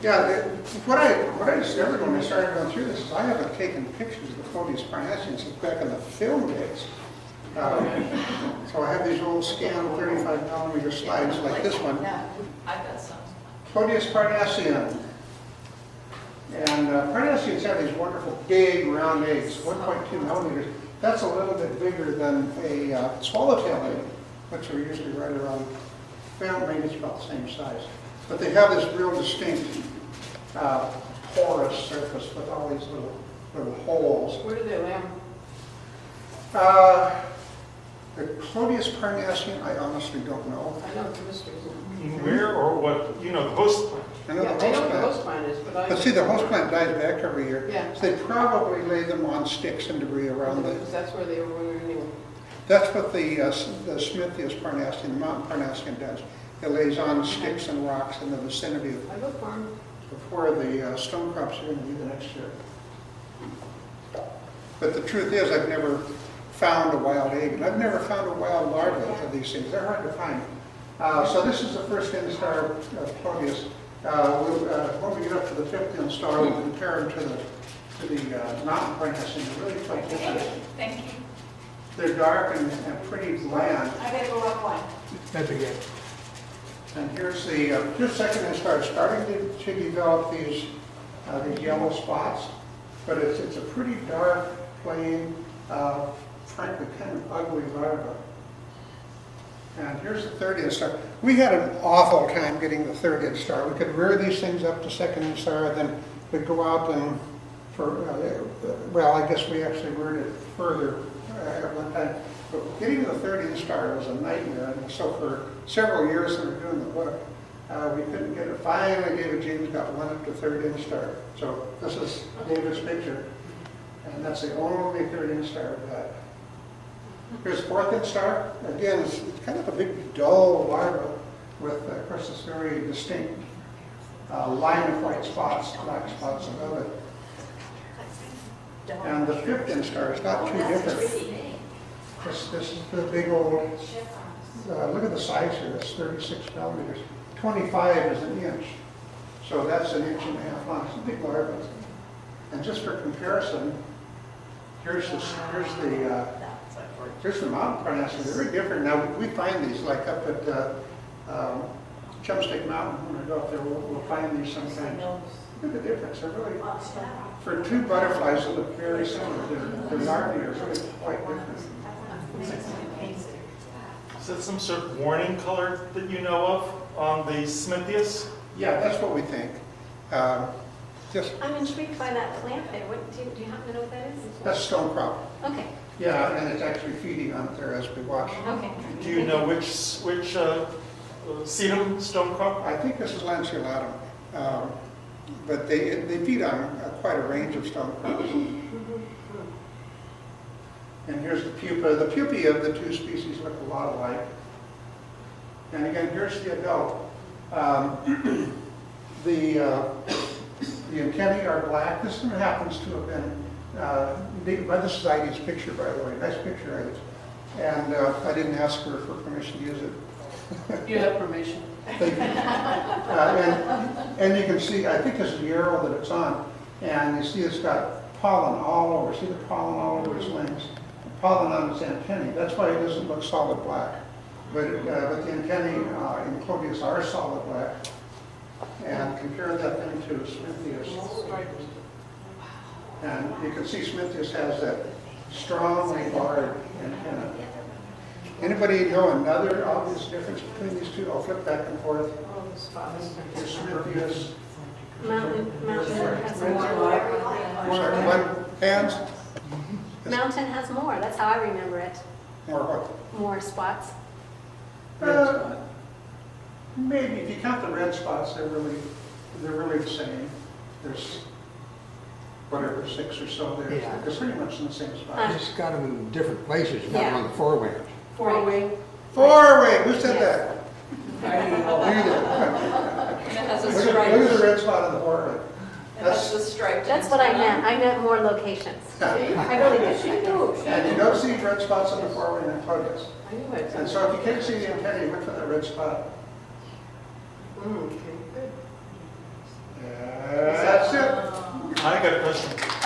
Yeah, what I discovered when I started going through this is I haven't taken pictures of the Clodius Parnassian since back in the film days. So I have these old scanned 35mm slides like this one. Yeah, I've got some. Clodius Parnassian. And Parnassians have these wonderful big round eggs, 1.2mm. That's a little bit bigger than a swallowtail egg, which are usually right around, well, maybe it's about the same size. But they have this real distinct porous surface with all these little holes. Where do they land? The Clodius Parnassian, I honestly don't know. I know the mysteries. Where or what, you know, the host plant. I know Yeah, the I know host what the plant. host plant is, but I. But see, the host plant dies back every year. Yeah. So they probably lay them on sticks and debris around the. Because that's where they were anyway. That's what the Smithius Parnassian, the mountain Parnassian does. It lays on sticks and rocks in the vicinity of I look for them. before the stone crops are going to be the next year. But the truth is, I've never found a wild egg, and I've never found a wild larva of these things. They're hard to find. So this is the first instar of Clodius. When we get up to the fifth instar, we compare them to the mountain Parnassian. They're really quite different. Thank you. They're dark and pretty bland. I gotta go up one. That's again. And here's the second instar starting to develop these yellow spots, but it's a pretty dark, plain, frankly kind of ugly larva. And here's the third instar. We had an awful time getting the third instar. We could rear these things up to second instar, and then we'd go out and well, I guess we actually reared it further at one time. But getting the third instar was a nightmare, and so for several years when we were doing the book, we couldn't get it. Finally, David James got one up to third instar. So this is David's picture, and that's the only third instar we've got. Here's fourth instar. Again, it's kind of a big, dull larva with, of course, this very distinct line of white spots, black spots above it. And the fifth instar is not too different. This is the big old, look at the size here, it's 36mm. 25 is an inch. So that's an inch and a half long. It's a big larva. And just for comparison, here's the mountain Parnassian. They're very different. Now, we find these like up at Chumstick Mountain. When we go up there, we'll find these sometimes. Look at the difference. They're really, for two butterflies that look very similar, their larvae are really quite different. Is that some sort of warning color that you know of on the Smithius? Yeah, that's what we think. Just I'm intrigued by that plant there. Do you happen to know what that is? that's stone crop. Okay, Yeah, and it's actually feeding on it there as we watch. okay. Do you know which sedum stone crop? I think this is lanceolatum, but they feed on quite a range of stone crops. And here's the pupa. The pupae of the two species look a lot alike. And again, here's the adult. The antennae are black. This one happens to have been, this is Ivy's picture, by the way. Nice picture, Ivy. And I didn't ask her for permission to use it. You have permission. Thank you. And you can see, I think this is the arrow that it's on, and you see it's got pollen all over. See the pollen all over its wings? Pollen on its antennae. That's why it doesn't look solid black. But the antennae in Clodius are solid black. And compare that then to Smithius. And you can see Smithius has that strongly barred antenna. Anybody know another obvious difference between these two? I'll flip back and forth. All the spots. Here's Smithius. Mountain has I'm more. sorry, what? Hands? Mountain has more. That's how I remember it. Or what? More spots. Maybe if you count the red spots, they're really the same. There's whatever 6 or so there. Yeah. They're pretty much in the same I spot. just got them in different places, not Yeah. on the four-wingers. Four-way. Four-way. Who said that? And it has a Look stripe. at the red spot on the four-way. It has the stripe. That's what I meant. I meant more locations. I really did. And you don't see red spots on the four-way in Clodius. I knew it. And so if you can't see the antennae, look for that red spot. Okay, good. I got a question.